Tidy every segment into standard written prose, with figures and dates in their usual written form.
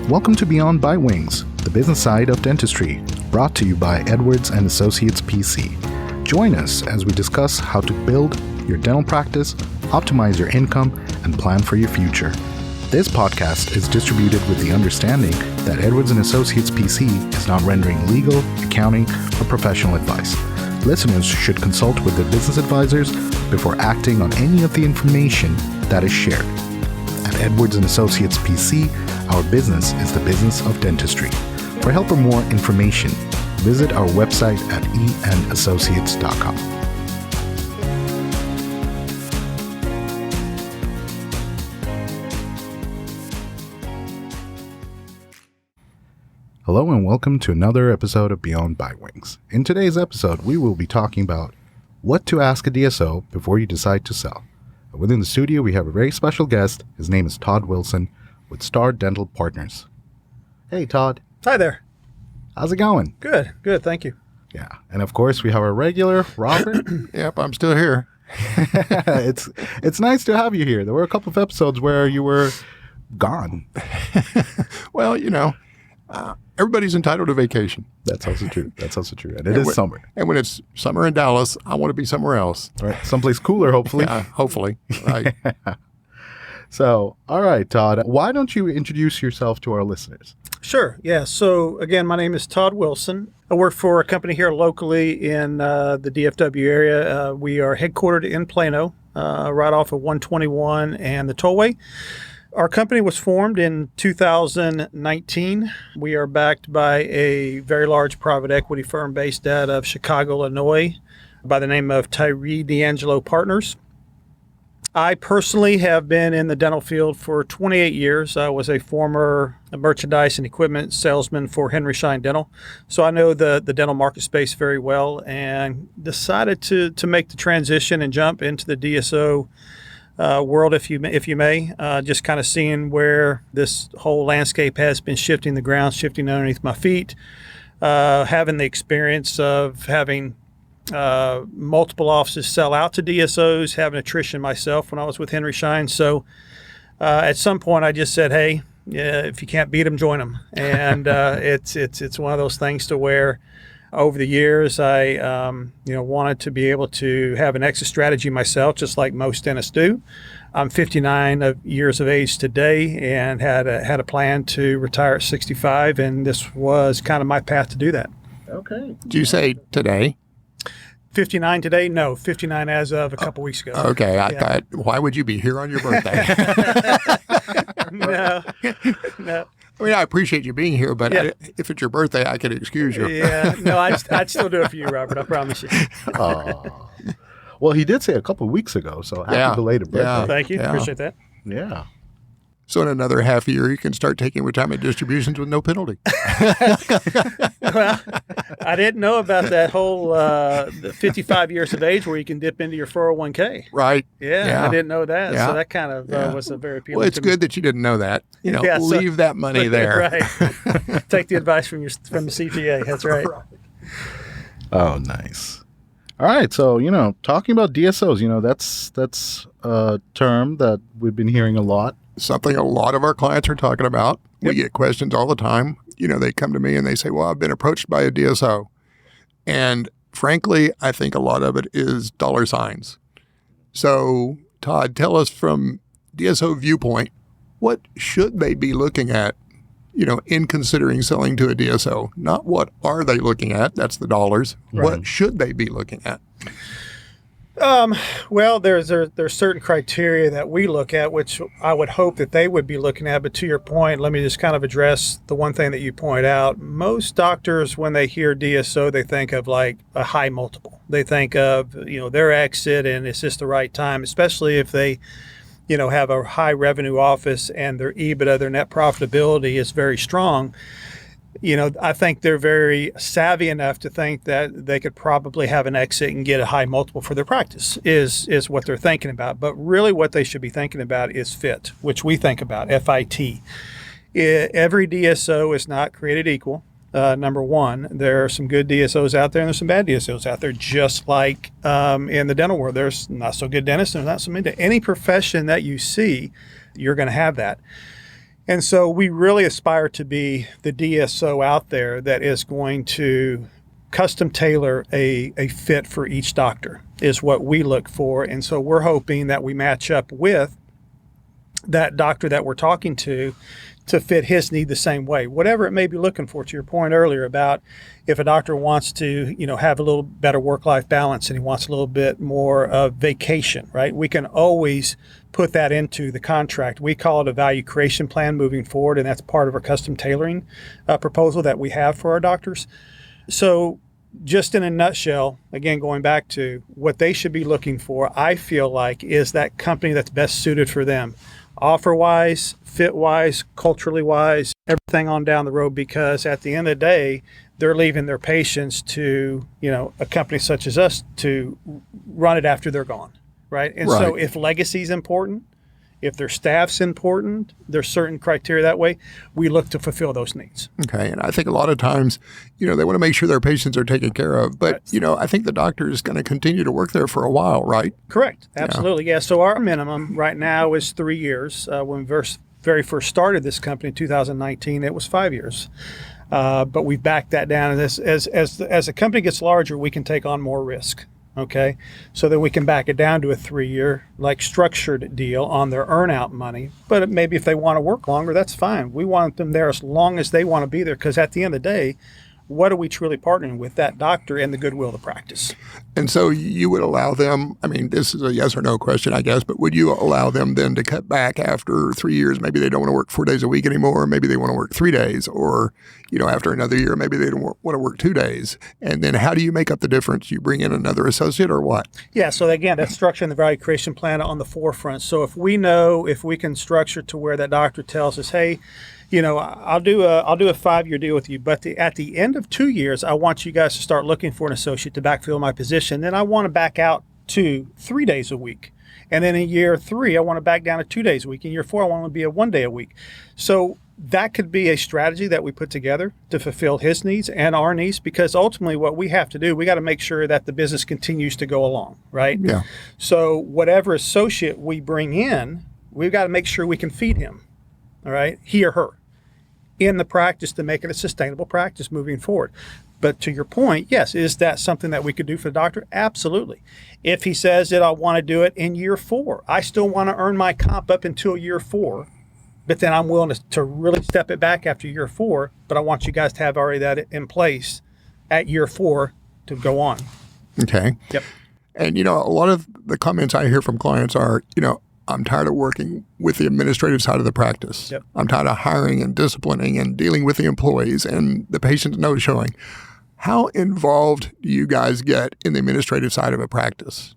Welcome to Beyond Bitewings, the business side of dentistry, brought to you by Edwards & Associates PC. Join us as we discuss how to build your dental practice, optimize your income, and plan for your future. This podcast is distributed with the understanding that Edwards & Associates PC is not rendering legal, accounting, or professional advice. Listeners should consult with their business advisors before acting on any of the information that is shared. At Edwards & Associates PC, our business is the business of dentistry. For help or more information, visit our website at eandassociates.com. Hello and welcome to another episode of Beyond Bitewings. In today's episode, we will be talking about what to ask a DSO before you decide to sell. Within the studio, we have a very special guest. His name is Todd Wilson with Star Dental Partners. Hey, Todd. Hi there. How's it going? Good, thank you. Yeah, and of course, we have our regular Robert. Yep, I'm still here. It's nice to have you here. There were a couple of episodes where you were gone. Well, everybody's entitled to vacation. That's also true. And it is summer. And when it's summer in Dallas, I want to be somewhere else. All right, someplace cooler, hopefully. Yeah, hopefully. Right. So, all right, Todd, why don't you introduce yourself to our listeners? Sure, yeah. So, again, my name is Todd Wilson. I work for a company here locally in the DFW area. We are headquartered in Plano, right off of 121 and the Tollway. Our company was formed in 2019. We are backed by a very large private equity firm based out of Chicago, Illinois, by the name of Tyree D'Angelo Partners. I personally have been in the dental field for 28 years. I was a former merchandise and equipment salesman for Henry Schein Dental. So I know the dental market space very well and decided to make the transition and jump into the DSO world, if you may, just kind of seeing where this whole landscape has been shifting, the ground shifting underneath my feet, having the experience of having multiple offices sell out to DSOs, having attrition myself when I was with Henry Schein. So at some point I just said, hey, if you can't beat them, join them. And it's one of those things to where over the years, I wanted to be able to have an exit strategy myself, just like most dentists do. I'm 59 years of age today and had a plan to retire at 65, and this was kind of my path to do that. Okay. Did you say today? 59 today? No, 59 as of a couple weeks ago. Okay, I thought, why would you be here on your birthday? No. I mean, I appreciate you being here, but if it's your birthday, I could excuse you. Yeah, no, I'd still do it for you, Robert. I promise you. Well, he did say a couple of weeks ago, so happy belated birthday. Yeah. Thank you. Yeah. Appreciate that. Yeah. So in another half year, you can start taking retirement distributions with no penalty. Well, I didn't know about that whole the 55 years of age where you can dip into your 401k. Right. Yeah, I didn't know that. Yeah. So that kind of was a very appealing. Well, it's good that you didn't know that. Leave that money there. Right. Take the advice from the CPA. That's right. Oh, nice. All right. So, talking about DSOs, that's a term that we've been hearing a lot. Something a lot of our clients are talking about. Yep. We get questions all the time. They come to me and they say, well, I've been approached by a DSO. And frankly, I think a lot of it is dollar signs. So, Todd, tell us from DSO viewpoint, what should they be looking at, in considering selling to a DSO? Not what are they looking at? That's the dollars. Right. What should they be looking at? Well, there's certain criteria that we look at, which I would hope that they would be looking at. But to your point, let me just kind of address the one thing that you point out. Most doctors, when they hear DSO, they think of like a high multiple. They think of, their exit and it's just the right time, especially if they, have a high revenue office and their EBITDA, their net profitability is very strong. I think they're very savvy enough to think that they could probably have an exit and get a high multiple for their practice is what they're thinking about. But really what they should be thinking about is fit, which we think about, FIT. Every DSO is not created equal. Number one, there are some good DSOs out there and there's some bad DSOs out there, just like in the dental world. There's not so good dentists and there's not so many. Any profession that you see, you're going to have that. And so we really aspire to be the DSO out there that is going to custom tailor a fit for each doctor is what we look for. And so we're hoping that we match up with that doctor that we're talking to fit his need the same way, whatever it may be looking for. To your point earlier about if a doctor wants to, have a little better work-life balance and he wants a little bit more vacation, right? We can always put that into the contract. We call it a value creation plan moving forward, and that's part of our custom tailoring proposal that we have for our doctors. So just in a nutshell, again, going back to what they should be looking for, I feel like is that company that's best suited for them. Offer-wise, fit-wise, culturally-wise, everything on down the road, because at the end of the day, they're leaving their patients to, a company such as us to run it after they're gone, right? And Right. So if legacy is important, if their staff's important, there's certain criteria that way, we look to fulfill those needs. Okay. And I think a lot of times, they want to make sure their patients are taken care of. But, Right. I think the doctor is going to continue to work there for a while, right? Correct. Absolutely. Yeah. So our minimum right now is 3 years. When we very first started this company in 2019, it was 5 years. But we've backed that down. And as the company gets larger, we can take on more risk. Okay, so that we can back it down to a 3-year structured deal on their earn-out money. But maybe if they want to work longer, that's fine. We want them there as long as they want to be there, because at the end of the day, what are we truly partnering with? That doctor and the goodwill of the practice. And so you would allow them, this is a yes or no question, I guess, but would you allow them then to cut back after 3 years? Maybe they don't want to work 4 days a week anymore. Maybe they want to work 3 days, or, after another year, maybe they don't want to work 2 days. And then how do you make up the difference? You bring in another associate or what? Yeah. So again, that's structuring the value creation plan on the forefront. So if we can structure to where that doctor tells us, hey, I'll do a 5-year deal with you, but at the end of 2 years, I want you guys to start looking for an associate to backfill my position. Then I want to back out to 3 days a week. And then in year 3, I want to back down to 2 days a week. In year 4, I want to be a 1 day a week. So that could be a strategy that we put together to fulfill his needs and our needs, because ultimately what we have to do, we got to make sure that the business continues to go along, right? Yeah. So whatever associate we bring in, we've got to make sure we can feed him, all right, he or her, in the practice to make it a sustainable practice moving forward. But to your point, yes, is that something that we could do for the doctor? Absolutely. If he says that I want to do it in year 4, I still want to earn my comp up until year 4, but then I'm willing to really step it back after year 4, but I want you guys to have already that in place at year 4 to go on. Okay. Yep. And, a lot of the comments I hear from clients are, I'm tired of working with the administrative side of the practice. Yep. I'm tired of hiring and disciplining and dealing with the employees and the patients no showing. How involved do you guys get in the administrative side of a practice?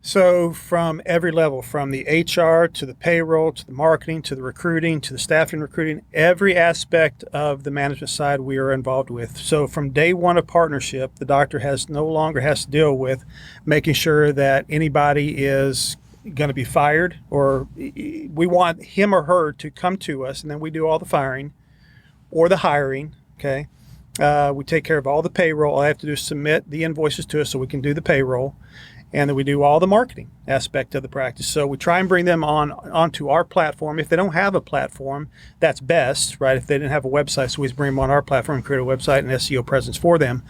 So from every level, from the HR to the payroll to the marketing to the recruiting to the staffing recruiting, every aspect of the management side we are involved with. So from day one of partnership, the doctor no longer has to deal with making sure that anybody is going to be fired, or we want him or her to come to us, and then we do all the firing or the hiring. Okay, we take care of all the payroll. All I have to do is submit the invoices to us so we can do the payroll, and then we do all the marketing aspect of the practice. So we try and bring them onto our platform. If they don't have a platform, that's best, right? If they didn't have a website, so we just bring them on our platform and create a website and SEO presence for them.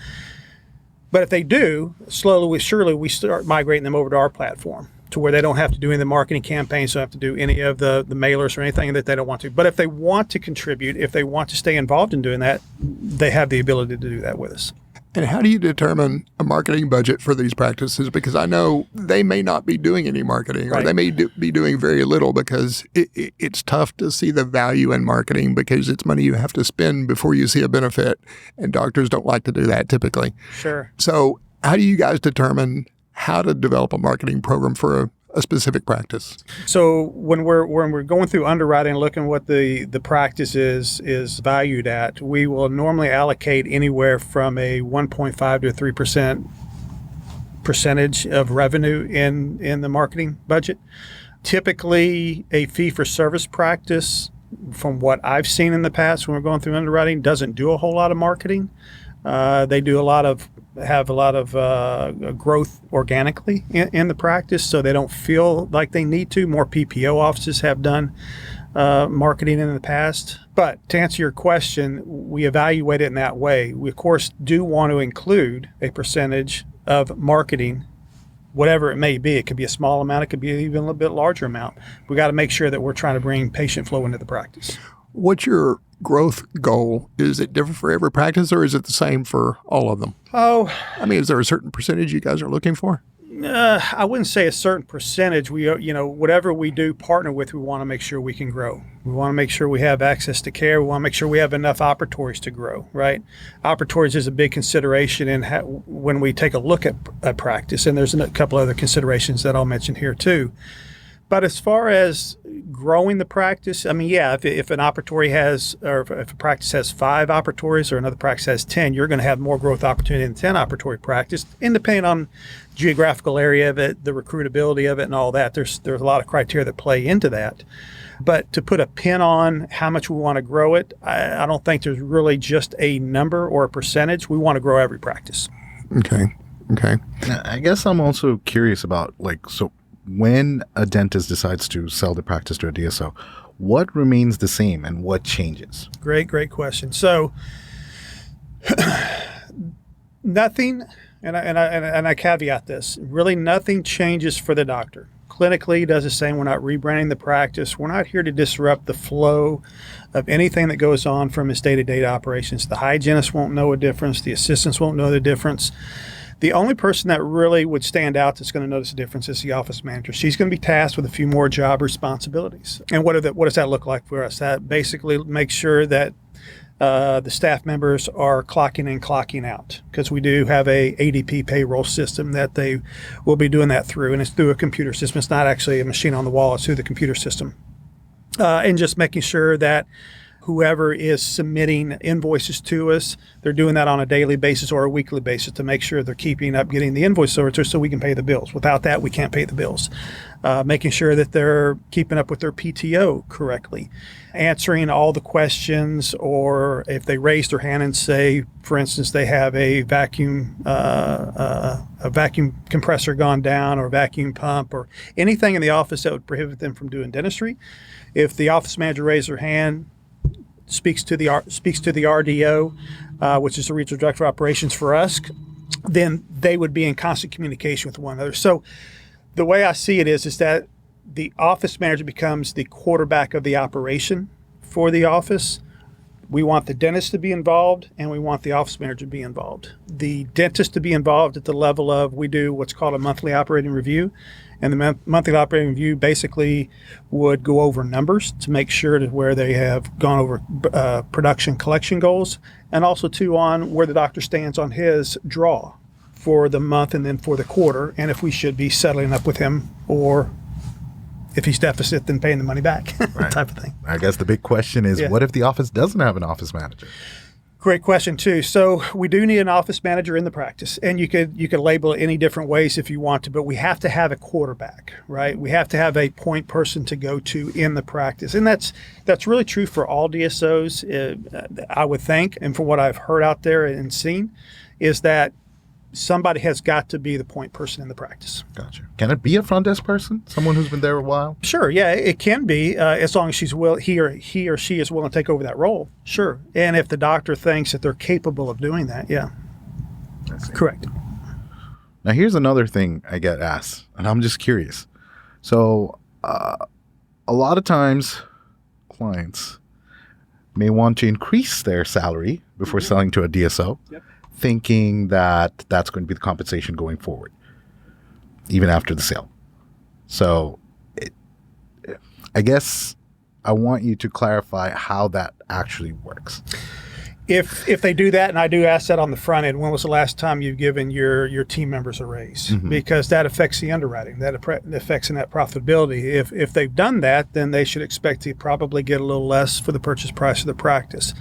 But if they do, slowly, surely, we start migrating them over to our platform, to where they don't have to do any of the marketing campaigns, don't have to do any of the mailers or anything that they don't want to. But if they want to contribute, if they want to stay involved in doing that, they have the ability to do that with us. And how do you determine a marketing budget for these practices? Because I know they may not be doing any marketing, or Right. they may be doing very little, because it's tough to see the value in marketing, because it's money you have to spend before you see a benefit. And doctors don't like to do that typically. Sure. So how do you guys determine how to develop a marketing program for a specific practice? So when we're going through underwriting, looking what the practice is valued at, we will normally allocate anywhere from a 1.5 to a 3% percentage of revenue in the marketing budget. Typically, a fee-for-service practice, from what I've seen in the past when we're going through underwriting, doesn't do a whole lot of marketing. They do have a lot of growth organically in the practice, so they don't feel like they need to. More PPO offices have done marketing in the past. But to answer your question, we evaluate it in that way. We, of course, do want to include a percentage of marketing, whatever it may be. It could be a small amount. It could be even a little bit larger amount. We got to make sure that we're trying to bring patient flow into the practice. What's your growth goal? Is it different for every practice, or is it the same for all of them? Oh, I mean, is there a certain percentage you guys are looking for? I wouldn't say a certain percentage. We, whatever we do partner with, we want to make sure we can grow. We want to make sure we have access to care. We want to make sure we have enough operatories to grow, right? Operatories is a big consideration when we take a look at a practice, and there's a couple other considerations that I'll mention here too. But as far as growing the practice, I mean, yeah, if an operatory has, or if a practice has 5 operatories or another practice has 10, you're going to have more growth opportunity in the 10 operatory practice, and depending on geographical area of it, the recruitability of it and all that, there's a lot of criteria that play into that. But to put a pin on how much we want to grow it, I don't think there's really just a number or a percentage. We want to grow every practice. Okay. Now, I guess I'm also curious about, so when a dentist decides to sell the practice to a DSO, what remains the same and what changes? Great question. So nothing, and I caveat this, really nothing changes for the doctor. Clinically does the same. We're not rebranding the practice. We're not here to disrupt the flow of anything that goes on from his day-to-day operations. The hygienist won't know a difference. The assistants won't know the difference. The only person that really would stand out that's going to notice a difference is the office manager. She's going to be tasked with a few more job responsibilities. And what does that look like for us? That basically makes sure that the staff members are clocking in, clocking out, because we do have a ADP payroll system that they will be doing that through, and it's through a computer system. It's not actually a machine on the wall. It's through the computer system. And just making sure that whoever is submitting invoices to us, they're doing that on a daily basis or a weekly basis to make sure they're keeping up getting the invoice over to us so we can pay the bills. Without that, we can't pay the bills. Making sure that they're keeping up with their PTO correctly, answering all the questions, or if they raise their hand and say, for instance, they have a vacuum compressor gone down, or a vacuum pump, or anything in the office that would prohibit them from doing dentistry. If the office manager raises their hand, speaks to the RDO, which is the regional director of operations for us, then they would be in constant communication with one another. So the way I see it is that the office manager becomes the quarterback of the operation for the office. We want the dentist to be involved, and we want the office manager to be involved. The dentist to be involved at the level of, we do what's called a monthly operating review. And the monthly operating review basically would go over numbers to make sure that where they have gone over production collection goals, and also too on where the doctor stands on his draw for the month and then for the quarter, and if we should be settling up with him, or if he's deficit, then paying the money back, Right. type of thing. I guess the big question is, what if the office doesn't have an office manager? Great question too. So we do need an office manager in the practice, and you could label it any different ways if you want to, but we have to have a quarterback, right? We have to have a point person to go to in the practice, and that's really true for all DSOs, I would think, and from what I've heard out there and seen, is that somebody has got to be the point person in the practice. Gotcha. Can it be a front desk person? Someone who's been there a while? Sure, yeah, it can be, as long as he or she is willing to take over that role. Sure, and if the doctor thinks that they're capable of doing that, yeah. Correct. Now, here's another thing I get asked, and I'm just curious. So, a lot of times, clients may want to increase their salary before selling to a DSO. Yep. Thinking that that's going to be the compensation going forward, even after the sale. So I guess I want you to clarify how that actually works. If they do that, and I do ask that on the front end, when was the last time you've given your team members a raise? Mm-hmm. Because that affects the underwriting, that affects the net profitability. If they've done that, then they should expect to probably get a little less for the purchase price of the practice.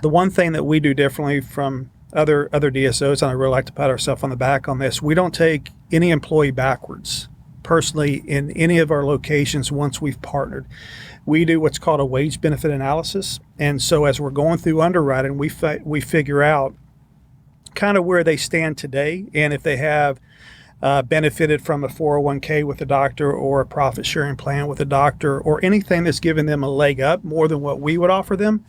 The one thing that we do differently from other DSOs, and I really like to pat ourselves on the back on this, we don't take any employee backwards personally in any of our locations once we've partnered. We do what's called a wage benefit analysis. And so as we're going through underwriting, we figure out kind of where they stand today, and if they have benefited from a 401k with a doctor or a profit sharing plan with a doctor or anything that's given them a leg up more than what we would offer them,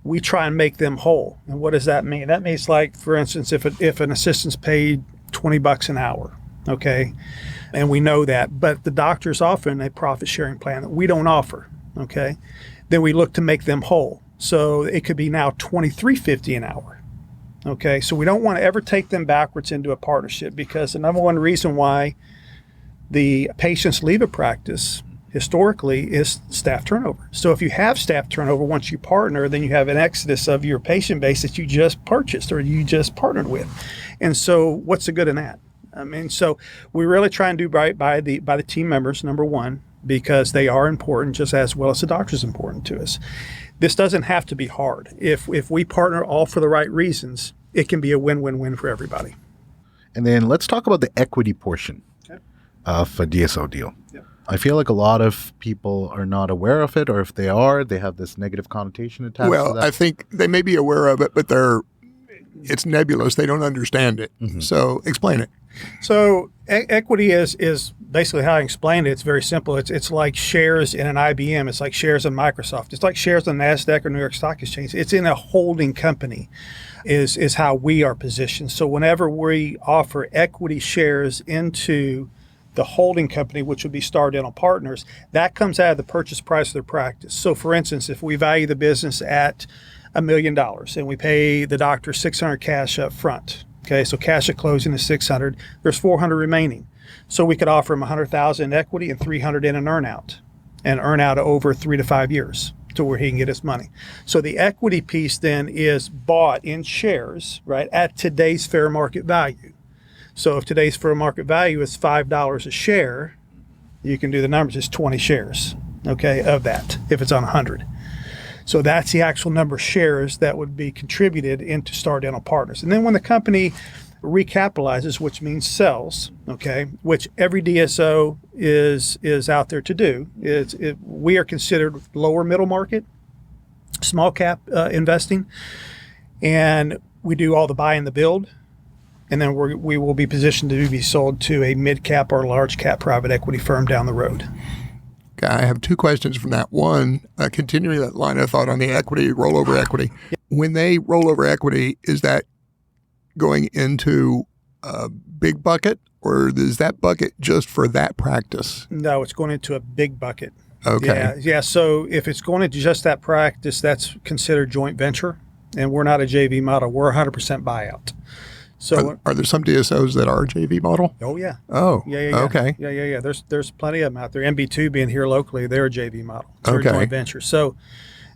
we try and make them whole. And what does that mean? That means, like, for instance, if an assistant's paid $20 an hour, okay, and we know that, but the doctor's offering a profit sharing plan that we don't offer, okay, then we look to make them whole. So it could be now $23.50 an hour. Okay, so we don't want to ever take them backwards into a partnership, because the number one reason why the patients leave a practice historically is staff turnover. So if you have staff turnover, once you partner, then you have an exodus of your patient base that you just purchased or you just partnered with. And so what's the good in that? I mean, so we really try and do right by the team members, number one, because they are important just as well as the doctor's important to us. This doesn't have to be hard. If we partner all for the right reasons, it can be a win-win-win for everybody. And then let's talk about the equity portion of a DSO deal. Yep. I feel like a lot of people are not aware of it, or if they are, they have this negative connotation attached to that. Well, I think they may be aware of it, but it's nebulous. They don't understand it. Mm-hmm. So explain it. So equity is basically how I explained it. It's very simple. It's like shares in an IBM. It's like shares in Microsoft. It's like shares in NASDAQ or New York Stock Exchange. It's in a holding company is how we are positioned. So whenever we offer equity shares into the holding company, which would be Star Dental Partners, that comes out of the purchase price of their practice. So for instance, if we value the business at $1 million and we pay the doctor $600 cash up front, okay, so cash at closing is $600, there's $400 remaining. So we could offer him $100,000 in equity and $300 in an earnout, and earn out over 3 to 5 years to where he can get his money. So the equity piece then is bought in shares, right, at today's fair market value. So if today's fair market value is $5 a share, you can do the numbers, it's 20 shares, okay, of that, if it's on 100. So that's the actual number of shares that would be contributed into Star Dental Partners. And then when the company recapitalizes, which means sells, okay, which every DSO is out there to do, we are considered lower middle market, small cap investing, and we do all the buy and the build. And then we will be positioned to be sold to a mid-cap or large cap private equity firm down the road. Okay, I have two questions from that. One, continuing that line of thought on the equity, rollover equity. Yep. When they roll over equity, is that going into a big bucket, or is that bucket just for that practice? No, it's going into a big bucket. Okay. Yeah. So if it's going into just that practice, that's considered joint venture, and we're not a JV model. We're 100% buyout. So are there some DSOs that are a JV model? Oh, yeah. Oh, yeah. Okay. Yeah. There's plenty of them out there. MB2 being here locally, they're a JV model. They're a joint venture. So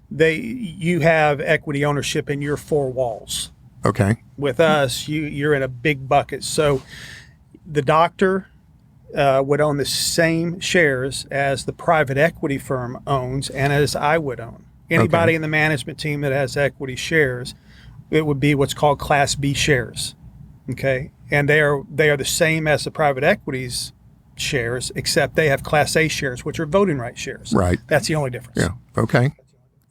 you have equity ownership in your four walls. Okay. With us, you're in a big bucket. So the doctor would own the same shares as the private equity firm owns and as I would own. Anybody in the management team that has equity shares, it would be what's called Class B shares. Okay, and they are the same as the private equities shares, except they have Class A shares, which are voting rights shares. Right. That's the only difference. Yeah. Okay.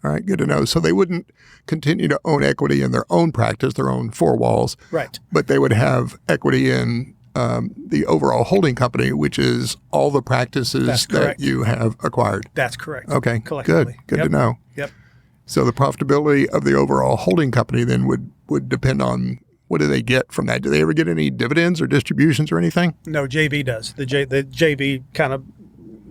All right. Good to know. So they wouldn't continue to own equity in their own practice, their own four walls. Right. But they would have equity in the overall holding company, which is all the practices that you have acquired. That's correct. Okay. Collectively. Good to know. Yep. So the profitability of the overall holding company then would depend on, what do they get from that? Do they ever get any dividends or distributions or anything? No, JV does. The JV kind of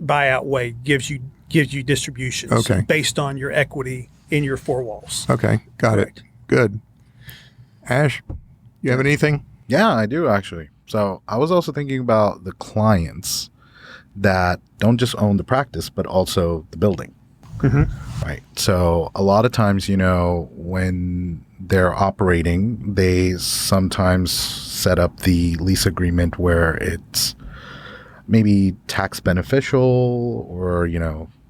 buyout way gives you distributions based on your equity in your four walls. Okay, got it. Good. Ash, you have anything? Yeah, I do actually. So I was also thinking about the clients that don't just own the practice, but also the building. Mm-hmm. Right. So a lot of times, when they're operating, they sometimes set up the lease agreement where it's maybe tax beneficial or,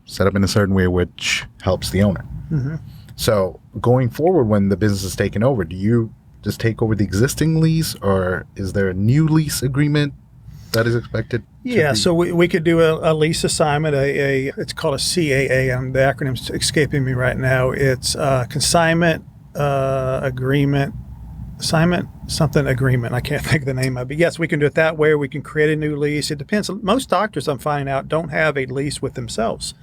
set up in a certain way which helps the owner. Mm-hmm. So going forward, when the business is taken over, do you just take over the existing lease, or is there a new lease agreement that is expected? Yeah, so we could do a lease assignment, it's called a CAA, and the acronym's escaping me right now. It's consignment agreement assignment, something agreement. I can't think of the name of it. But yes, we can do it that way, or we can create a new lease. It depends. Most doctors, I'm finding out, don't have a lease with themselves.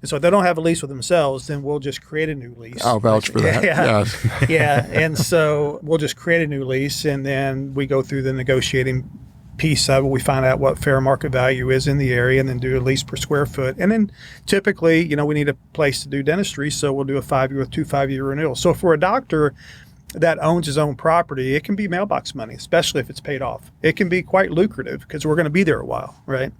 And so if they don't have a lease with themselves, then we'll just create a new lease. I'll vouch for that. Yes. Yeah. And so we'll just create a new lease, and then we go through the negotiating piece of it. We find out what fair market value is in the area, and then do a lease per square foot. And then typically, we need a place to do dentistry, so we'll do a 5-year with 2 5-year renewals. So for a doctor that owns his own property, it can be mailbox money, especially if it's paid off. It can be quite lucrative because we're going to be there a while, right?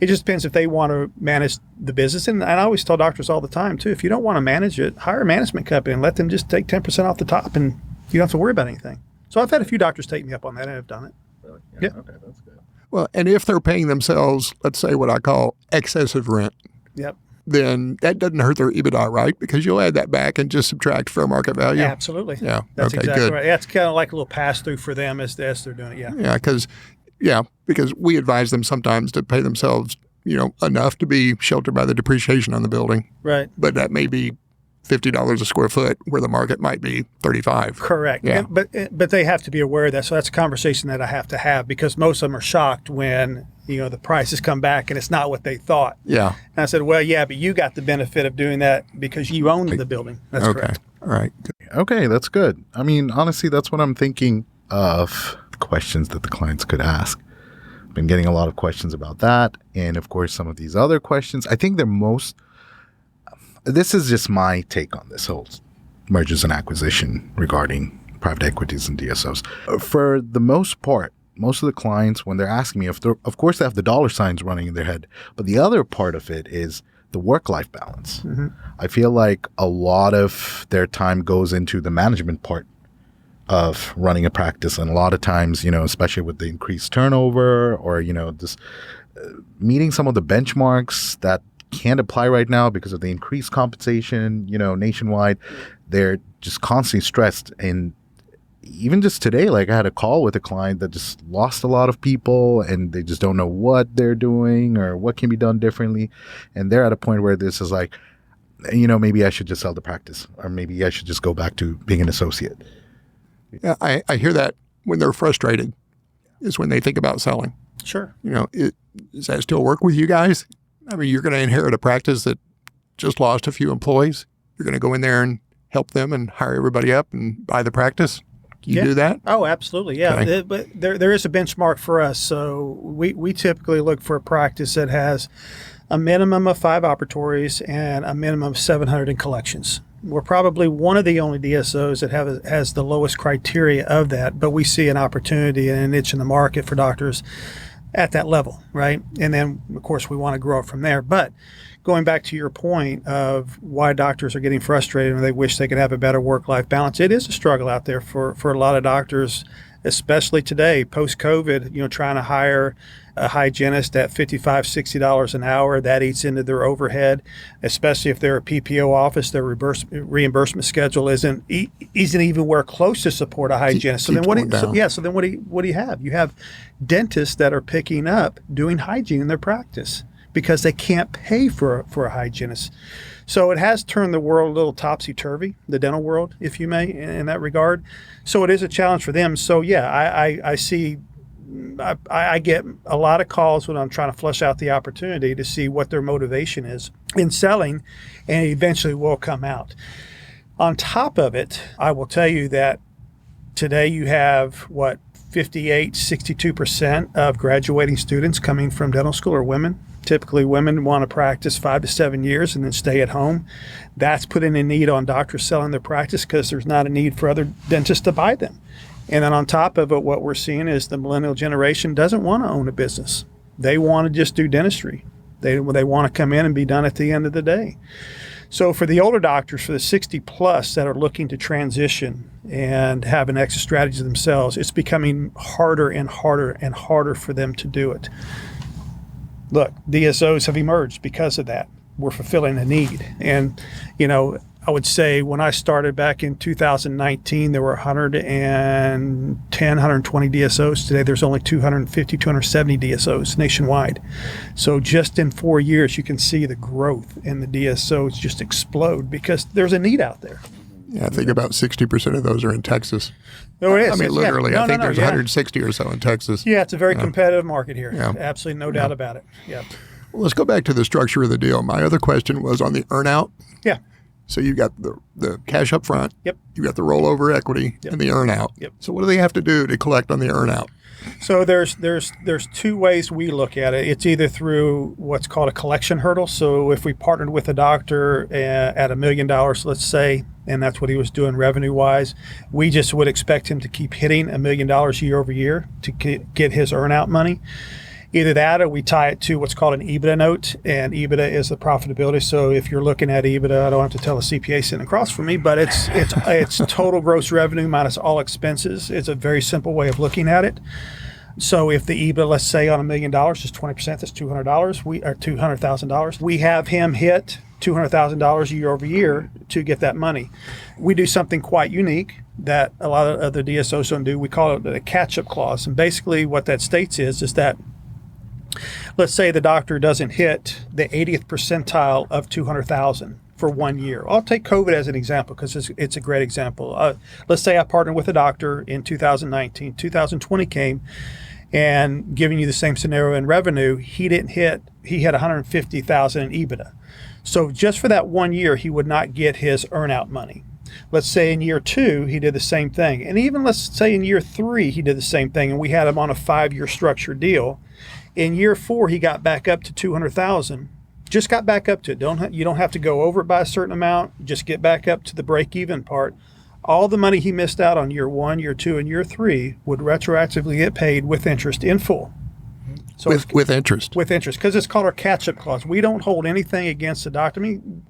It just depends if they want to manage the business. And I always tell doctors all the time, too, if you don't want to manage it, hire a management company and let them just take 10% off the top, and you don't have to worry about anything. So I've had a few doctors take me up on that, and I've done it. Really? Yeah. Okay, that's good. Well, and if they're paying themselves, let's say what I call excessive rent, Yep. then that doesn't hurt their EBITDA, right? Because you'll add that back and just subtract fair market value. Absolutely. Yeah. That's okay, exactly good. right. Yeah, it's kind of like a little pass-through for them as they're doing it, yeah. Yeah, because we advise them sometimes to pay themselves, enough to be sheltered by the depreciation on the building. Right. But that may be $50 a square foot, where the market might be $35. Correct. Yeah. But they have to be aware of that. So that's a conversation that I have to have, because most of them are shocked when, the prices come back and it's not what they thought. Yeah. And I said, well, yeah, but you got the benefit of doing that because you own the building. That's Okay. correct. All right. Okay, that's good. I mean, honestly, that's what I'm thinking of, questions that the clients could ask. I've been getting a lot of questions about that. And of course, some of these other questions, I think this is just my take on this whole mergers and acquisition regarding private equities and DSOs. For the most part, most of the clients, when they're asking me, of course, they have the dollar signs running in their head, but the other part of it is the work-life balance. Mm-hmm. I feel like a lot of their time goes into the management part of running a practice, and a lot of times, especially with the increased turnover, or this meeting some of the benchmarks that can't apply right now because of the increased compensation, nationwide, they're just constantly stressed. And even just today, like, I had a call with a client that just lost a lot of people, and they just don't know what they're doing or what can be done differently. And they're at a point where this is like, maybe I should just sell the practice, or maybe I should just go back to being an associate. Yeah, I hear that when they're frustrated is when they think about selling. Sure. Does that still work with you guys? I mean, you're going to inherit a practice that just lost a few employees. You're going to go in there and help them and hire everybody up and buy the practice. You do that? Oh, absolutely. Yeah. Okay. But there is a benchmark for us. So we typically look for a practice that has a minimum of 5 operatories and a minimum of 700 in collections. We're probably one of the only DSOs that has the lowest criteria of that, but we see an opportunity and a niche in the market for doctors at that level, right? And then, of course, we want to grow it from there. But going back to your point of why doctors are getting frustrated and they wish they could have a better work-life balance, it is a struggle out there for a lot of doctors, especially today, post-COVID, trying to hire a hygienist at $55, $60 an hour. That eats into their overhead, especially if they're a PPO office. Their reimbursement schedule isn't even where close to support a hygienist. So then what do you have? You have dentists that are picking up doing hygiene in their practice because they can't pay for a hygienist. So it has turned the world a little topsy-turvy, the dental world, if you may, in that regard. So it is a challenge for them. So yeah, I get a lot of calls when I'm trying to flesh out the opportunity to see what their motivation is in selling, and eventually will come out. On top of it, I will tell you that today you have 62% of graduating students coming from dental school are women. Typically, women want to practice 5 to 7 years and then stay at home. That's putting a need on doctors selling their practice because there's not a need for other dentists to buy them. And then on top of it, what we're seeing is the millennial generation doesn't want to own a business. They want to just do dentistry. They want to come in and be done at the end of the day. So for the older doctors, for the 60 plus that are looking to transition and have an exit strategy themselves, it's becoming harder and harder and harder for them to do it. Look, DSOs have emerged because of that. We're fulfilling a need. And, I would say when I started back in 2019, there were 110, 120 DSOs. Today, there's only 250, 270 DSOs nationwide. So just in 4 years, you can see the growth in the DSOs just explode because there's a need out there. Yeah, I think about 60% of those are in Texas. No, it is. I mean, Yeah. literally, No, I think no, there's yeah. 160 or so in Texas. Yeah, it's a very competitive market here. Yeah. Absolutely no doubt about it. Yeah. Well, let's go back to the structure of the deal. My other question was on the earnout. Yeah. So you got the cash up front. Yep. You got the rollover equity and the earnout. Yep. So what do they have to do to collect on the earnout? So there's two ways we look at it. It's either through what's called a collection hurdle. So if we partnered with a doctor at $1 million, let's say, and that's what he was doing revenue-wise, we just would expect him to keep hitting $1 million year over year to get his earnout money. Either that or we tie it to what's called an EBITDA note, and EBITDA is the profitability. So if you're looking at EBITDA, I don't have to tell a CPA sitting across from me, but it's total gross revenue minus all expenses. It's a very simple way of looking at it. So if the EBITDA, let's say on $1 million is 20%, that's $200,000. We have him hit $200,000 year over year to get that money. We do something quite unique that a lot of other DSOs don't do. We call it a catch-up clause, and basically what that states is that let's say the doctor doesn't hit the 80th percentile of 200,000 for 1 year. I'll take COVID as an example because it's a great example. Let's say I partnered with a doctor in 2019. 2020 came, and giving you the same scenario in revenue, he had 150,000 in EBITDA. So just for that 1 year, he would not get his earnout money. Let's say in year 2, he did the same thing. And even let's say in year 3, he did the same thing, and we had him on a 5-year structured deal. In year 4, he got back up to 200,000. Just got back up to it. You don't have to go over it by a certain amount. Just get back up to the break-even part. All the money he missed out on year 1, year 2, and year 3 would retroactively get paid with interest in full. So with interest. With interest, because it's called our catch-up clause. We don't hold anything against the doctor. I mean,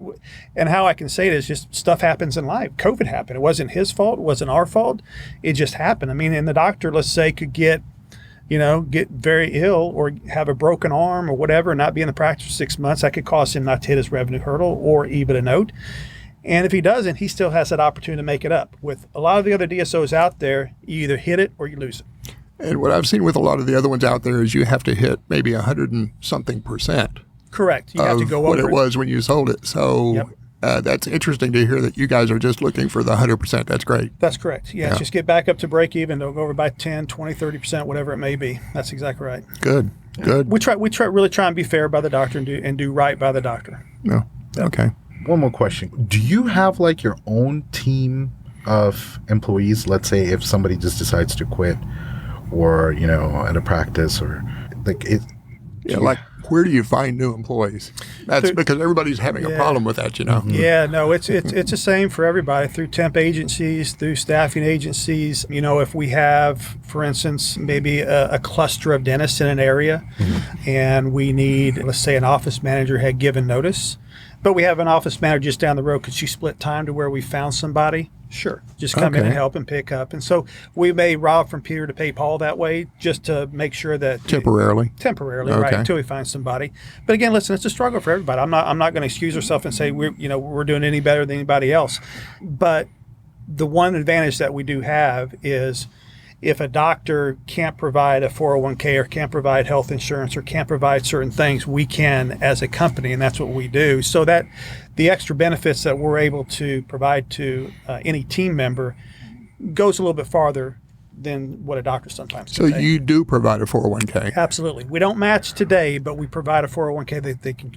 and how I can say it is just stuff happens in life. COVID happened. It wasn't his fault. It wasn't our fault. It just happened. I mean, and the doctor, let's say, could get very ill or have a broken arm or whatever and not be in the practice for 6 months. That could cause him not to hit his revenue hurdle or EBITDA note. And if he doesn't, he still has that opportunity to make it up. With a lot of the other DSOs out there, you either hit it or you lose it. And what I've seen with a lot of the other ones out there is you have to hit maybe 100 and something percent. Correct. You have to go over what it was when you sold it. So that's interesting to hear that you guys are just looking for the 100%. That's great. That's correct. Yeah. Just get back up to break even. Don't go over by 10, 20, 30%, whatever it may be. That's exactly right. Good. We really try and be fair by the doctor and do right by the doctor. No. Okay. One more question. Do you have like your own team of employees? Let's say if somebody just decides to quit or, at a practice or like it. Yeah. Where do you find new employees? That's because everybody's having a problem with that, Mm-hmm. Yeah, no, it's the same for everybody through temp agencies, through staffing agencies. If we have, for instance, maybe a cluster of dentists in an area and we need, let's say an office manager had given notice, but we have an office manager just down the road. Could she split time to where we found somebody? Sure. Just come in and help and pick up. And so we may rob from Peter to pay Paul that way just to make sure that temporarily, right, until we find somebody. But again, listen, it's a struggle for everybody. I'm not going to excuse ourselves and say we're doing any better than anybody else. But the one advantage that we do have is if a doctor can't provide a 401k or can't provide health insurance or can't provide certain things, we can as a company, and that's what we do. So that the extra benefits that we're able to provide to any team member goes a little bit farther than what a doctor sometimes can So you do provide a 401k? Absolutely. We don't match today, but we provide a 401k that they can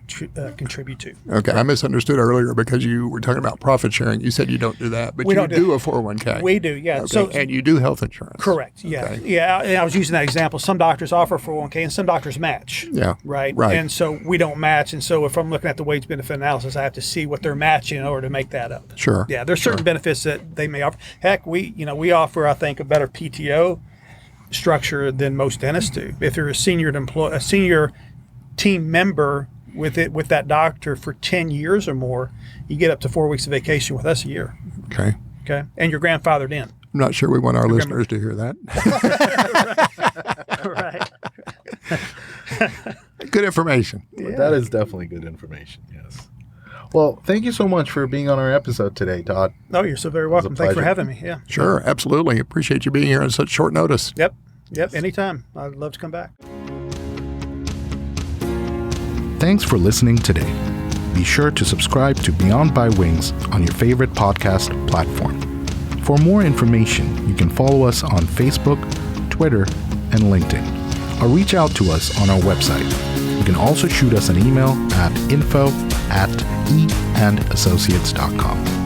contribute to. Okay. I misunderstood earlier because you were talking about profit sharing. You said you don't do that, but you do a 401k. We do, yeah. Okay. So, and you do health insurance. Correct, yeah. Okay. Yeah, and I was using that example. Some doctors offer 401k and some doctors match. Yeah. Right? Right. And so we don't match. And so if I'm looking at the wage benefit analysis, I have to see what they're matching in order to make that up. Sure. Yeah, there's certain benefits that they may offer. Heck, we offer, I think, a better PTO structure than most dentists do. If you're a senior team member with that doctor for 10 years or more, you get up to 4 weeks of vacation with us a year. Okay. And you're grandfathered in. I'm not sure we want our listeners to hear that. Right. Good information. Yeah. That is definitely good information, yes. Well, thank you so much for being on our episode today, Todd. Oh, you're so very welcome. Thanks for having me. Yeah. Sure, absolutely. Appreciate you being here on such short notice. Yep. Anytime. I'd love to come back. Thanks for listening today. be sure to subscribe to Beyond Bitewings on your favorite podcast platform. For more information, you can follow us on Facebook, Twitter, and LinkedIn, or reach out to us on our website. You can also shoot us an email at info@eandassociates.com.